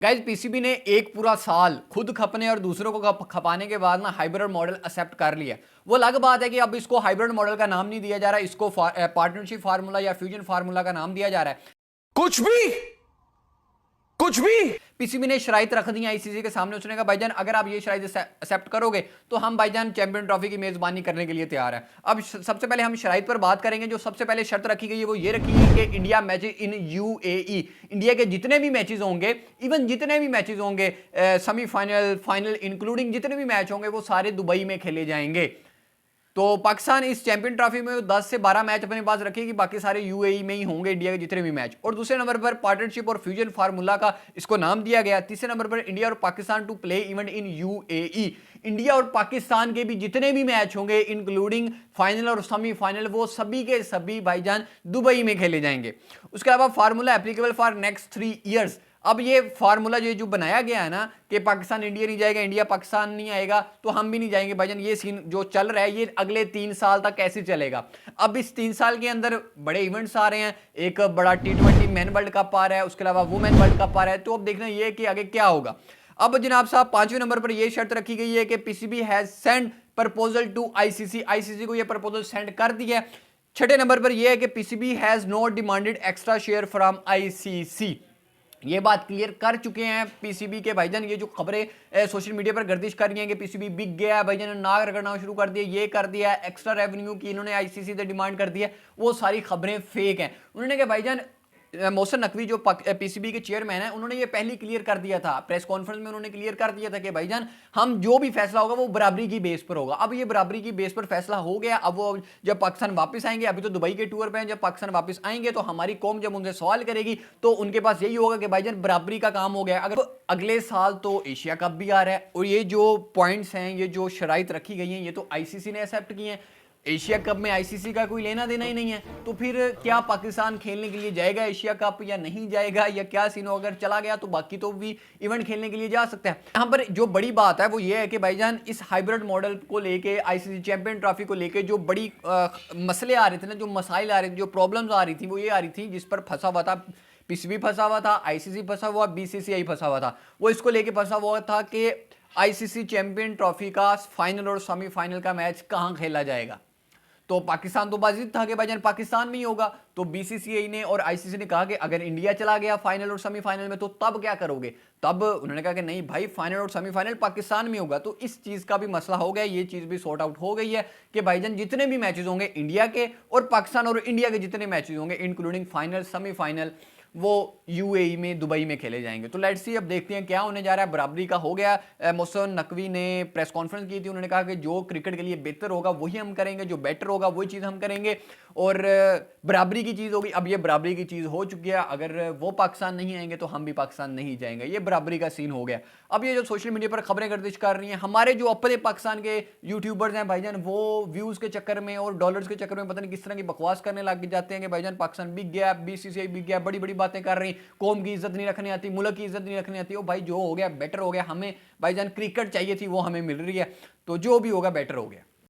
Guys PCB ने एक पूरा साल खुद खपने और दूसरों को खपाने के बाद ना हाइब्रिड मॉडल एक्सेप्ट कर लिया। वो अलग बात है कि अब इसको हाइब्रिड मॉडल का नाम नहीं दिया जा रहा, इसको पार्टनरशिप फार्मूला या फ्यूजन फार्मूला का नाम दिया जा रहा है। कुछ भी पीसीबी ने शराइत रख दी आईसीसी के सामने। उसने कहा भाईजान अगर आप ये शराइत एक्सेप्ट करोगे तो हम भाईजान चैंपियन ट्रॉफी की मेजबानी करने के लिए तैयार हैं। अब सबसे पहले हम शराइत पर बात करेंगे। जो सबसे पहले शर्त रखी गई है वो ये रखी है कि India matches in UAE, India के जितने भी मैचेस होंगे, इवन जितने भी मैचेस होंगे सेमीफाइनल फाइनल इंक्लूडिंग जितने भी मैच होंगे वो सारे दुबई में खेले जाएंगे। तो पाकिस्तान इस चैंपियन ट्रॉफी में 10 से 12 मैच अपने पास रखेगी, बाकी सारे यूएई में ही होंगे इंडिया के जितने भी मैच। और दूसरे नंबर पर पार्टनरशिप और फ्यूजन फार्मूला का इसको नाम दिया गया। तीसरे नंबर पर इंडिया और Pakistan to play event in UAE, India और पाकिस्तान के भी जितने भी मैच होंगे इंक्लूडिंग फाइनल और सेमीफाइनल वो सभी के सभी भाईजान दुबई में खेले जाएंगे। उसके अलावा formula applicable for next 3 years. अब ये फार्मूला जो बनाया गया है ना कि पाकिस्तान इंडिया नहीं जाएगा, इंडिया पाकिस्तान नहीं आएगा तो हम भी नहीं जाएंगे भाईजान, ये सीन जो चल रहा है ये अगले 3 साल तक कैसे चलेगा। अब इस 3 साल के अंदर बड़े इवेंट्स आ रहे हैं, एक बड़ा T20 मैन वर्ल्ड कप आ रहा है, उसके अलावा वुमेन वर्ल्ड कप आ रहा है। तो अब देखना ये कि आगे क्या होगा। अब जनाब साहब 5वें नंबर पर यह शर्त रखी गई है कि PCB has send proposal to ICC, ICC को यह प्रपोजल सेंड कर दिया है। 6ठे नंबर पर यह है कि PCB has not demanded extra share from ICC. ये बात क्लियर कर चुके हैं पीसीबी के भाईजान। ये जो खबरें सोशल मीडिया पर गर्दिश कर रही हैं कि पीसीबी बिक गया है भाईजान, नाग रगड़ना शुरू कर दिया, ये कर दिया, एक्स्ट्रा रेवेन्यू की इन्होंने आईसीसी से डिमांड कर दी है, वो सारी खबरें फेक हैं। उन्होंने कहा भाईजान मोहसिन नकवी जो पीसीबी के चेयरमैन हैं उन्होंने ये पहले क्लियर कर दिया था, प्रेस कॉन्फ्रेंस में उन्होंने क्लियर कर दिया था कि भाईजान हम जो भी फैसला होगा वो बराबरी की बेस पर होगा। अब ये बराबरी की बेस पर फैसला हो गया। अब वो जब पाकिस्तान वापस आएंगे, अभी तो दुबई के टूर पे हैं, जब पाकिस्तान वापस आएंगे तो हमारी कौम जब उनसे सवाल करेगी तो उनके पास यही होगा कि भाईजान बराबरी का काम हो गया। अगर तो अगले साल तो एशिया कप भी आ रहा है और ये जो पॉइंट्स हैं, ये जो शराइत रखी गई हैं, ये तो आईसीसी ने एक्सेप्ट की हैं। एशिया कप में आईसीसी का कोई लेना देना ही नहीं है, तो फिर क्या पाकिस्तान खेलने के लिए जाएगा एशिया कप या नहीं जाएगा, या क्या सीन हो। अगर चला गया तो बाकी तो भी इवेंट खेलने के लिए जा सकते हैं। यहाँ पर जो बड़ी बात है वो ये है कि भाईजान इस हाइब्रिड मॉडल को लेके, आईसीसी चैंपियन ट्रॉफी को लेके जो बड़ी मसले आ रहे थे ना, जो मसाइल आ रहे थे, जो प्रॉब्लम्स आ रही थी वो ये आ रही थी जिस पर फंसा हुआ था पीसीबी, फंसा हुआ था आईसीसी, फंसा हुआ बीसीसीआई, फंसा हुआ था। वो इसको लेके फंसा हुआ था कि आईसीसी चैंपियन ट्रॉफी का फाइनल और सेमीफाइनल का मैच कहाँ खेला जाएगा। तो पाकिस्तान तो बाजिद था कि भाईजान पाकिस्तान में ही होगा। तो बीसीसीआई ने और आईसीसी ने कहा कि अगर इंडिया चला गया फाइनल और सेमीफाइनल में तो तब क्या करोगे। तब उन्होंने कहा कि नहीं भाई, फाइनल और सेमीफाइनल पाकिस्तान में होगा। तो इस चीज का भी मसला हो गया, ये चीज भी सॉर्ट आउट हो गई है कि भाईजान जितने भी मैचेस होंगे इंडिया के और पाकिस्तान और इंडिया के जितने मैचेस होंगे इंक्लूडिंग फाइनल सेमीफाइनल वो यूएई में दुबई में खेले जाएंगे। तो लेट्स सी, अब देखते हैं क्या होने जा रहा है। बराबरी का हो गया। मोहसिन नकवी ने प्रेस कॉन्फ्रेंस की थी, उन्होंने कहा कि जो क्रिकेट के लिए बेहतर होगा वही हम करेंगे, जो बेटर होगा वही चीज़ हम करेंगे और बराबरी की चीज़ होगी। अब ये बराबरी की चीज़ हो चुकी है, अगर वो पाकिस्तान नहीं आएंगे तो हम भी पाकिस्तान नहीं जाएंगे, ये बराबरी का सीन हो गया। अब ये जो सोशल मीडिया पर खबरें गर्दिश कर रही हैं, हमारे जो अपने पाकिस्तान के यूट्यूबर्स हैं भाईजान, वो व्यूज़ के चक्कर में और डॉलर्स के चक्कर में पता नहीं किस तरह की बकवास करने लग जाते हैं कि भाईजान पाकिस्तान बिक गया, बीसीसीआई बिक गया, बड़ी बड़ी बातें कर रही, कौम की इज्जत नहीं रखनी आती, मुल्क की इज्जत नहीं रखनी आती। ओ भाई जो हो गया बेटर हो गया, हमें भाईजान क्रिकेट चाहिए थी वो हमें मिल रही है, तो जो भी होगा बेटर हो गया।